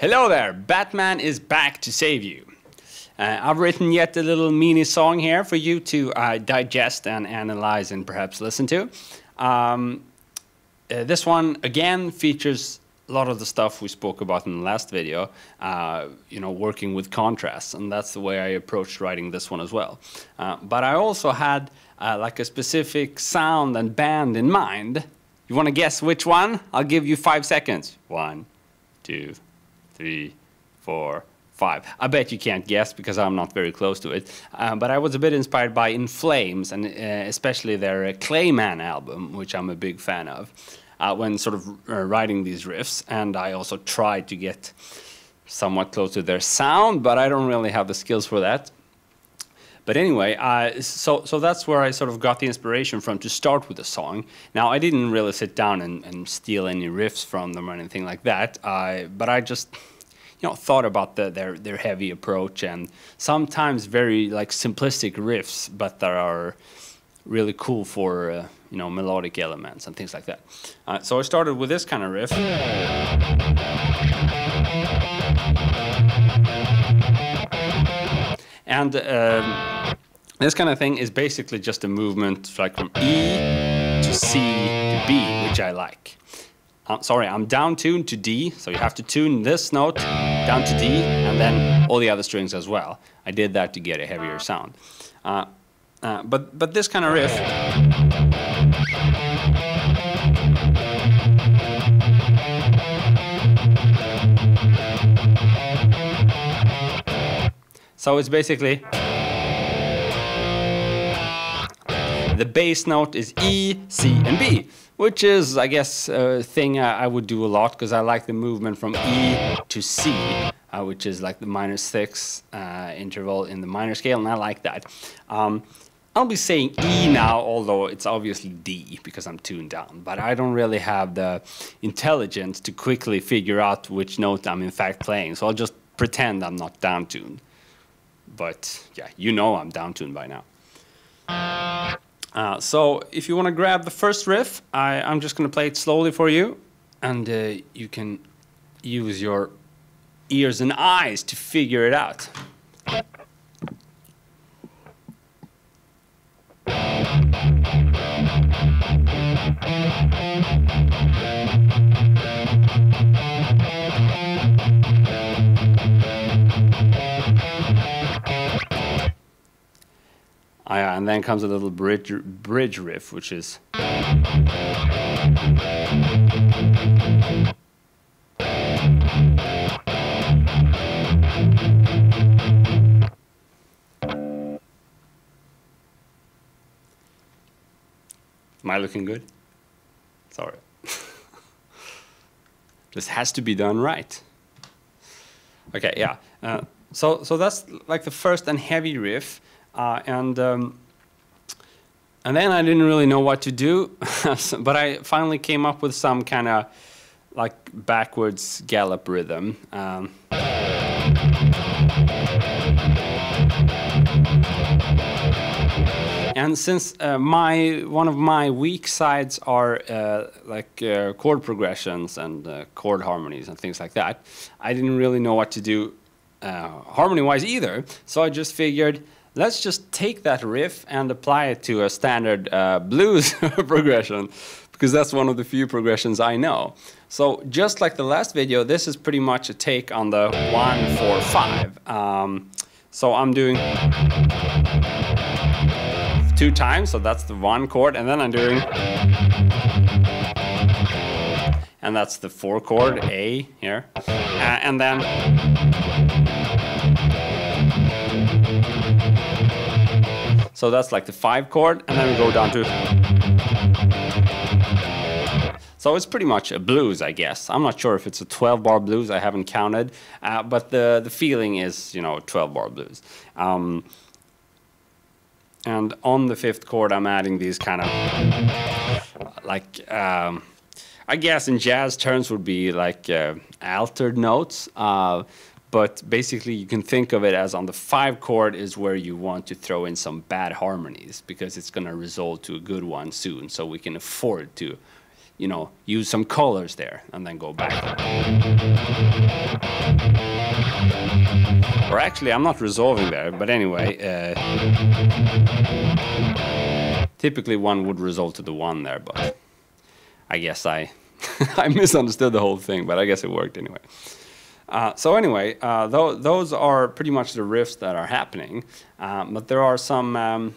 Hello there, Batman is back to save you. I've written yet a little mini song here for you to digest and analyze and perhaps listen to. This one again features a lot of the stuff we spoke about in the last video, you know, working with contrasts, and that's the way I approached writing this one as well. But I also had like a specific sound and band in mind. You want to guess which one? I'll give you 5 seconds. 1, 2, 3, 4, 5. I bet you can't guess because I'm not very close to it. But I was a bit inspired by In Flames, and especially their Clayman album, which I'm a big fan of, when sort of writing these riffs. And I also tried to get somewhat close to their sound, but I don't really have the skills for that. But anyway, so that's where I sort of got the inspiration from to start with the song. Now, I didn't really sit down and steal any riffs from them or anything like that, but I just, you know, thought about their heavy approach and sometimes very like simplistic riffs, but that are really cool for you know, melodic elements and things like that. So I started with this kind of riff. And this kind of thing is basically just a movement like from E to C to B, which I like. Sorry, I'm down tuned to D, so you have to tune this note down to D and then all the other strings as well. I did that to get a heavier sound. But this kind of riff, so it's basically the bass note is E, C, and B, which is, I guess, a thing I would do a lot because I like the movement from E to C, which is like the -6 interval in the minor scale, and I like that. I'll be saying E now, although it's obviously D because I'm tuned down, but I don't really have the intelligence to quickly figure out which note I'm in fact playing, so I'll just pretend I'm not down tuned. But yeah, you know I'm down tuned by now. So if you want to grab the first riff, I'm just going to play it slowly for you, and you can use your ears and eyes to figure it out. And then comes a little bridge riff, which is Am I looking good? Sorry. This has to be done right. Okay, yeah. So that's like the first and heavy riff, and then I didn't really know what to do, but I finally came up with some kind of like backwards gallop rhythm. And since one of my weak sides are like chord progressions and chord harmonies and things like that, I didn't really know what to do harmony-wise either. So I just figured, let's just take that riff and apply it to a standard blues progression, because that's one of the few progressions I know. So just like the last video, this is pretty much a take on the 1-4-5. So I'm doing 2 times, so that's the 1 chord, and then I'm doing, and that's the 4 chord, A here, and then so that's like the 5 chord, and then we go down to, so it's pretty much a blues, I guess. I'm not sure if it's a 12-bar blues, I haven't counted, but the feeling is, you know, 12-bar blues. And on the 5th chord, I'm adding these kind of, like, I guess in jazz terms would be like altered notes. But basically, you can think of it as on the 5 chord is where you want to throw in some bad harmonies, because it's going to result to a good one soon. So we can afford to, you know, use some colors there and then go back. Or actually, I'm not resolving there, but anyway, typically one would resolve to the 1 there, but I guess I misunderstood the whole thing, but I guess it worked anyway. So anyway, those are pretty much the riffs that are happening, but there are some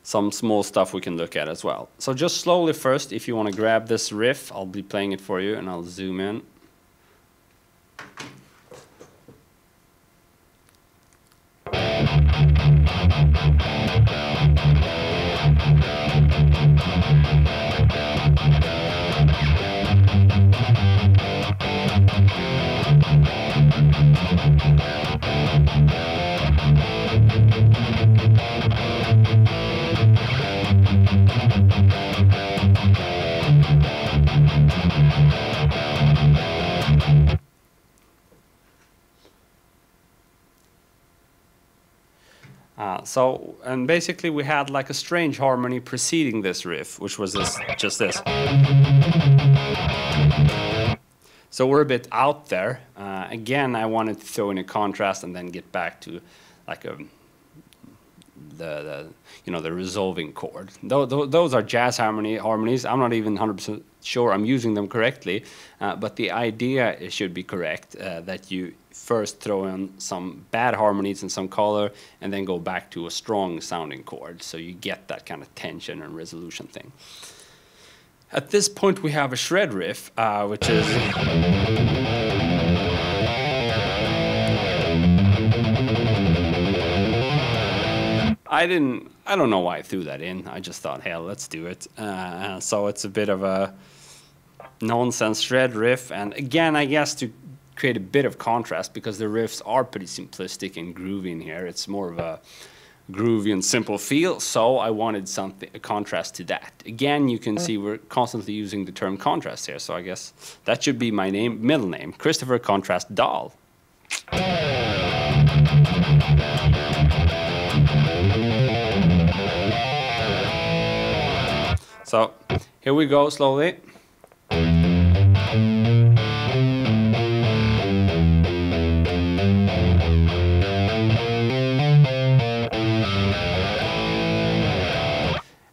small stuff we can look at as well. So just slowly first, if you want to grab this riff, I'll be playing it for you, and I'll zoom in. And basically we had like a strange harmony preceding this riff, which was this, just this. So we're a bit out there. Again, I wanted to throw in a contrast and then get back to like the resolving chord. Those are jazz harmonies. I'm not even 100% sure I'm using them correctly, but the idea should be correct, that you first throw in some bad harmonies and some color and then go back to a strong sounding chord, so you get that kind of tension and resolution thing. At this point we have a shred riff, which is I don't know why I threw that in. I just thought, hell, let's do it. So it's a bit of a nonsense shred riff, and again, I guess to create a bit of contrast, because the riffs are pretty simplistic and groovy in here. It's more of a groovy and simple feel, so I wanted a contrast to that. Again, you can see we're constantly using the term contrast here, so I guess that should be my middle name, Christopher Contrast Dahl. So here we go slowly.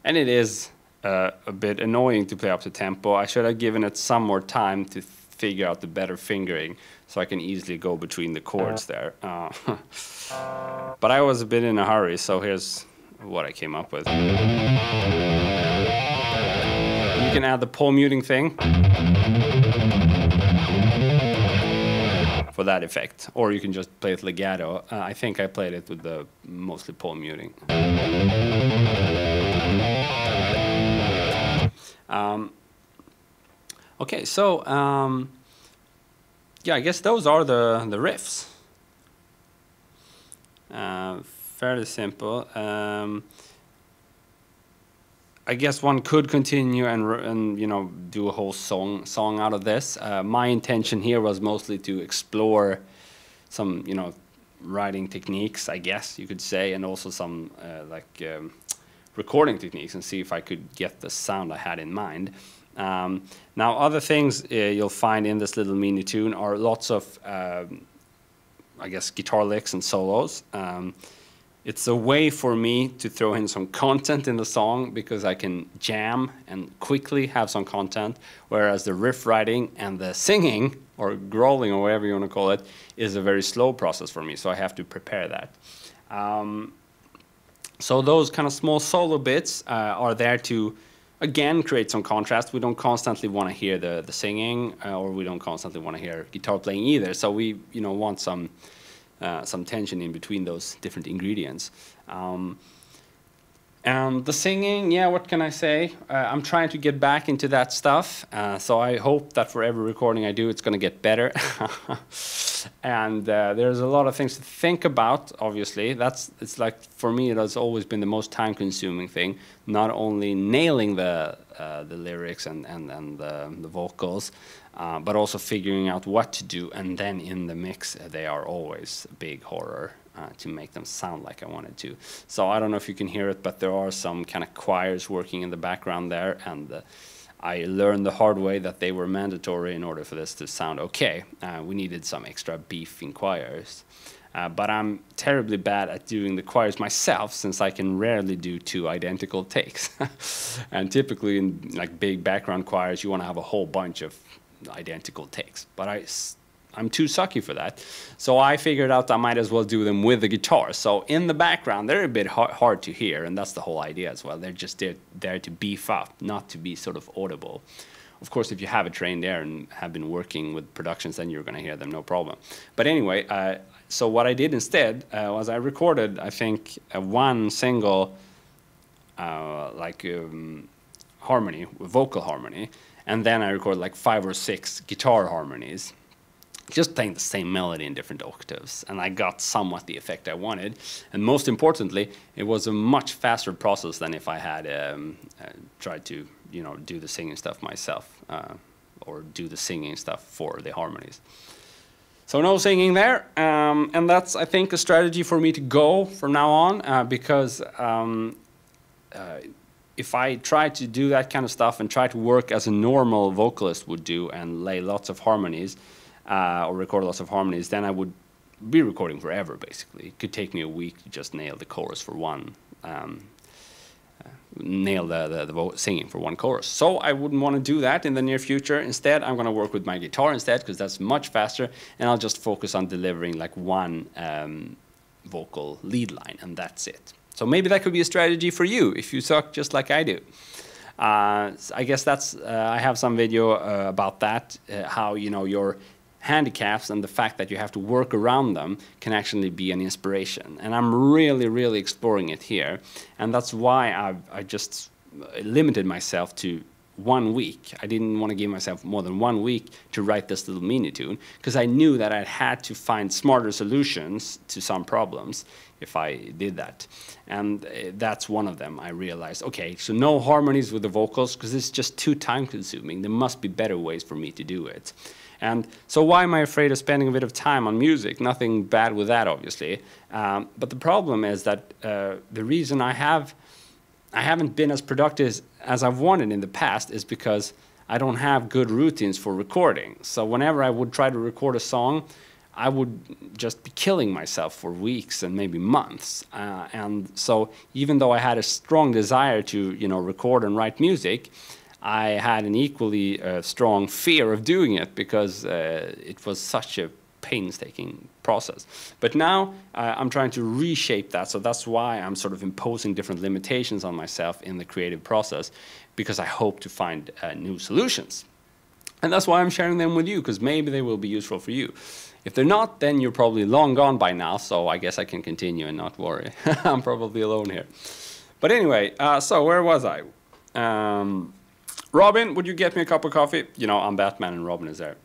And it is a bit annoying to play up the tempo. I should have given it some more time to figure out the better fingering, so I can easily go between the chords there. But I was a bit in a hurry, so here's what I came up with. You can add the pole muting thing for that effect, or you can just play it legato. I think I played it with the mostly pole muting. Okay, so yeah, I guess those are the riffs. Fairly simple. I guess one could continue and you know, do a whole song out of this. My intention here was mostly to explore some, you know, writing techniques, I guess you could say, and also some recording techniques, and see if I could get the sound I had in mind. Now, other things you'll find in this little mini tune are lots of, I guess, guitar licks and solos. It's a way for me to throw in some content in the song, because I can jam and quickly have some content, whereas the riff writing and the singing, or growling, or whatever you want to call it, is a very slow process for me, so I have to prepare that. So those kind of small solo bits are there to, again, create some contrast. We don't constantly want to hear the singing, or we don't constantly want to hear guitar playing either, so we, you know, want some tension in between those different ingredients. And the singing, yeah, what can I say? I'm trying to get back into that stuff, so I hope that for every recording I do, it's going to get better. And there's a lot of things to think about, obviously. It's like, for me, it has always been the most time-consuming thing, not only nailing the lyrics and the vocals, but also figuring out what to do, and then in the mix, they are always a big horror to make them sound like I wanted to. So I don't know if you can hear it, but there are some kind of choirs working in the background there, and I learned the hard way that they were mandatory in order for this to sound okay. We needed some extra beef in choirs. But I'm terribly bad at doing the choirs myself, since I can rarely do two identical takes. And typically in like big background choirs, you want to have a whole bunch of identical takes. But I'm too sucky for that. So I figured out I might as well do them with the guitar. So in the background, they're a bit hard to hear, and that's the whole idea as well. They're just there to beef up, not to be sort of audible. Of course, if you have a trained ear and have been working with productions, then you're going to hear them, no problem. But anyway, so what I did instead was I recorded, I think, one single harmony, vocal harmony, and then I recorded like 5 or 6 guitar harmonies, just playing the same melody in different octaves, and I got somewhat the effect I wanted. And most importantly, it was a much faster process than if I had tried to, you know, do the singing stuff myself, or do the singing stuff for the harmonies. So no singing there, and that's, I think, a strategy for me to go from now on, because if I try to do that kind of stuff and try to work as a normal vocalist would do and lay lots of harmonies, or record lots of harmonies, then I would be recording forever, basically. It could take me a week to just nail the chorus for one, nail the singing for one chorus. So I wouldn't want to do that in the near future. Instead, I'm going to work with my guitar instead, because that's much faster, and I'll just focus on delivering like one vocal lead line, and that's it. So maybe that could be a strategy for you if you suck just like I do. I guess that's, I have some video about that, how, you know, your handicaps and the fact that you have to work around them can actually be an inspiration. And I'm really, really exploring it here. And that's why I just limited myself to 1 week. I didn't want to give myself more than 1 week to write this little mini tune, because I knew that I had to find smarter solutions to some problems if I did that. And that's one of them. I realized, okay, so no harmonies with the vocals, because it's just too time consuming. There must be better ways for me to do it. And so why am I afraid of spending a bit of time on music? Nothing bad with that, obviously. But the problem is that the reason I haven't been as productive as I've wanted in the past is because I don't have good routines for recording. So whenever I would try to record a song, I would just be killing myself for weeks and maybe months. And so even though I had a strong desire to, you know, record and write music, I had an equally strong fear of doing it, because it was such a painstaking process. But now I'm trying to reshape that, so that's why I'm sort of imposing different limitations on myself in the creative process, because I hope to find new solutions. And that's why I'm sharing them with you, because maybe they will be useful for you. If they're not, then you're probably long gone by now, so I guess I can continue and not worry. I'm probably alone here. But anyway, so where was I? Robin, would you get me a cup of coffee? You know, I'm Batman and Robin is there.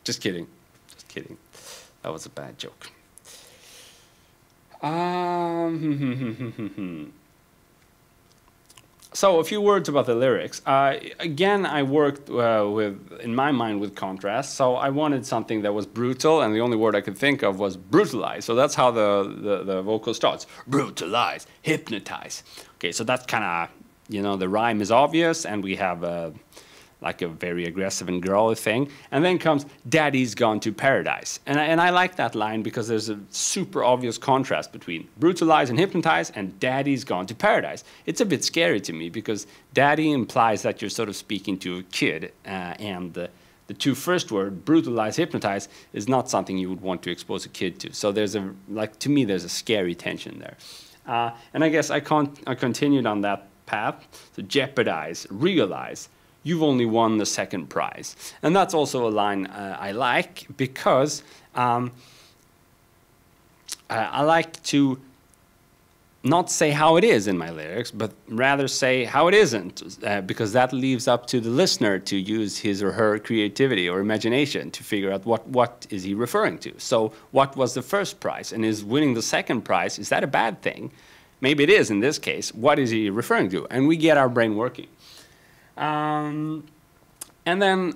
Just kidding. Just kidding. That was a bad joke. So a few words about the lyrics. Again, I worked in my mind with contrast. So I wanted something that was brutal, and the only word I could think of was brutalize. So that's how the vocal starts. Brutalize, hypnotize. Okay, so that's kind of, you know, the rhyme is obvious, and we have like a very aggressive and girly thing. And then comes Daddy's Gone to Paradise. And I like that line because there's a super obvious contrast between brutalize and hypnotize and Daddy's Gone to Paradise. It's a bit scary to me because daddy implies that you're sort of speaking to a kid, and the two first words, brutalize, hypnotize, is not something you would want to expose a kid to. So there's a, like, to me, there's a scary tension there. And I guess I continued on that path. So jeopardize, realize, you've only won the second prize. And that's also a line I like because I like to not say how it is in my lyrics, but rather say how it isn't, because that leaves up to the listener to use his or her creativity or imagination to figure out what is he referring to. So what was the first prize? And is winning the second prize, is that a bad thing? Maybe it is in this case. What is he referring to? And we get our brain working. And then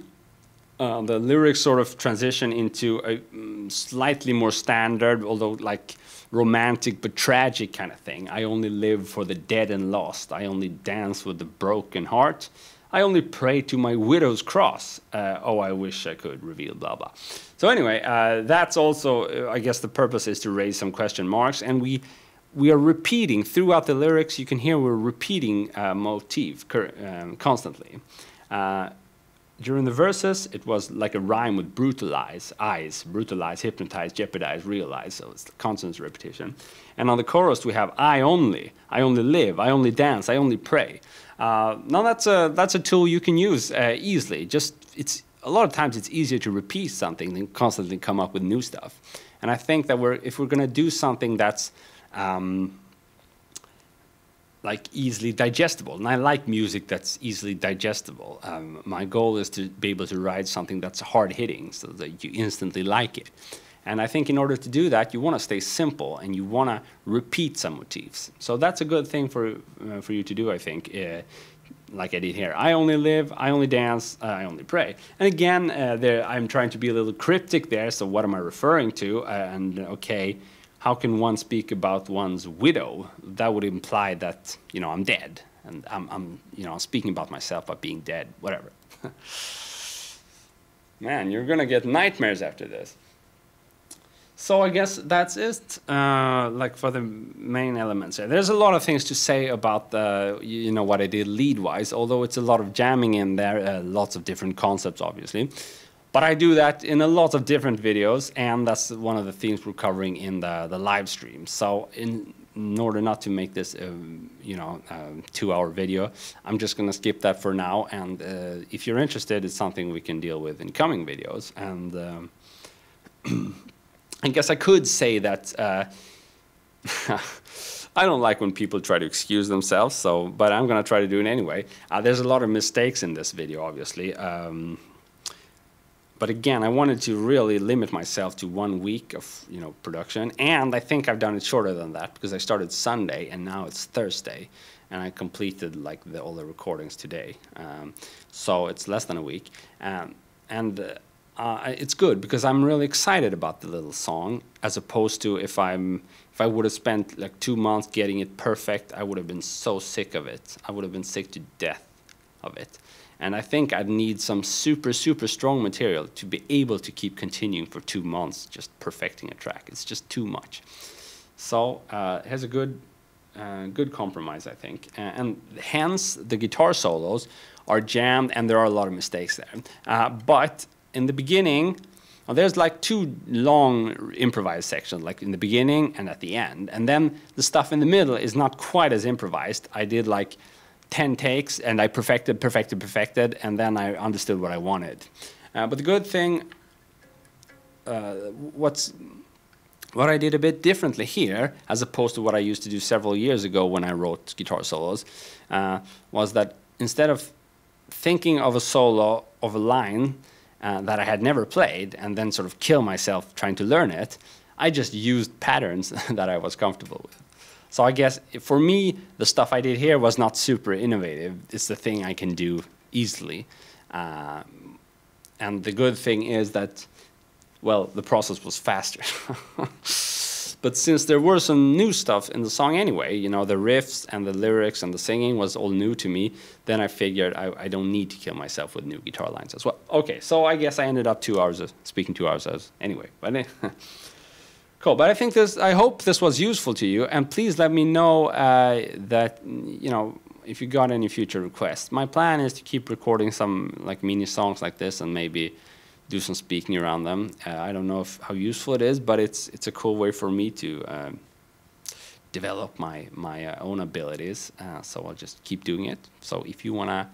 the lyrics sort of transition into a slightly more standard, although like romantic but tragic kind of thing. I only live for the dead and lost. I only dance with the broken heart. I only pray to my widow's cross. Oh, I wish I could reveal blah, blah. So anyway, that's also, I guess the purpose is to raise some question marks. And we are repeating throughout the lyrics. You can hear we're repeating motif constantly. During the verses, it was like a rhyme with brutalize, eyes, brutalize, hypnotize, jeopardize, realize. So it's constant repetition. And on the chorus, we have I only live, I only dance, I only pray. Now that's a tool you can use easily. It's a lot of times it's easier to repeat something than constantly come up with new stuff. And I think that if we're going to do something that's like easily digestible, and I like music that's easily digestible. My goal is to be able to write something that's hard-hitting so that you instantly like it. And I think in order to do that, you want to stay simple and you want to repeat some motifs. So that's a good thing for you to do, I think, like I did here. I only live, I only dance, I only pray. And again, I'm trying to be a little cryptic there, so what am I referring to? And okay, how can one speak about one's widow? That would imply that, you know, I'm dead, and I'm you know, speaking about myself by being dead, whatever. Man, you're gonna get nightmares after this. So I guess that's it, like for the main elements here. There's a lot of things to say about the, you know, what I did lead-wise, although it's a lot of jamming in there, lots of different concepts, obviously. But I do that in a lot of different videos, and that's one of the themes we're covering in the live stream. So in order not to make this, you know, 2-hour video, I'm just going to skip that for now. And if you're interested, it's something we can deal with in coming videos. And I guess I could say that I don't like when people try to excuse themselves, but I'm going to try to do it anyway. There's a lot of mistakes in this video, obviously. But again, I wanted to really limit myself to 1 week of, you know, production, and I think I've done it shorter than that because I started Sunday and now it's Thursday, and I completed like all the recordings today. So it's less than a week, and it's good because I'm really excited about the little song, as opposed to if I would have spent like 2 months getting it perfect, I would have been so sick of it. I would have been sick to death of it. And I think I'd need some super, super strong material to be able to keep continuing for 2 months just perfecting a track. It's just too much. So it has a good compromise, I think. And hence, the guitar solos are jammed, and there are a lot of mistakes there. But in the beginning, there's like 2 long improvised sections, like in the beginning and at the end. And then the stuff in the middle is not quite as improvised. I did like 10 takes, and I perfected, and then I understood what I wanted. But the good thing, what I did a bit differently here, as opposed to what I used to do several years ago when I wrote guitar solos, was that instead of thinking of a solo of a line that I had never played and then sort of kill myself trying to learn it, I just used patterns that I was comfortable with. So I guess for me, the stuff I did here was not super innovative. It's the thing I can do easily. And the good thing is that, well, the process was faster. But since there were some new stuff in the song anyway, you know, the riffs and the lyrics and the singing was all new to me, then I figured I don't need to kill myself with new guitar lines as well. Okay, so I guess I ended up 2 hours speaking 2 hours anyway. But cool. But I hope this was useful to you, and please let me know that, you know, if you got any future requests. My plan is to keep recording some like mini songs like this and maybe do some speaking around them. I don't know how useful it is, but it's a cool way for me to develop my own abilities. So I'll just keep doing it. So if you want to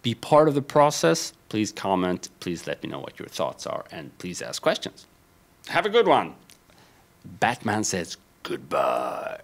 be part of the process, please comment. Please let me know what your thoughts are, and please ask questions. Have a good one. Batman says goodbye.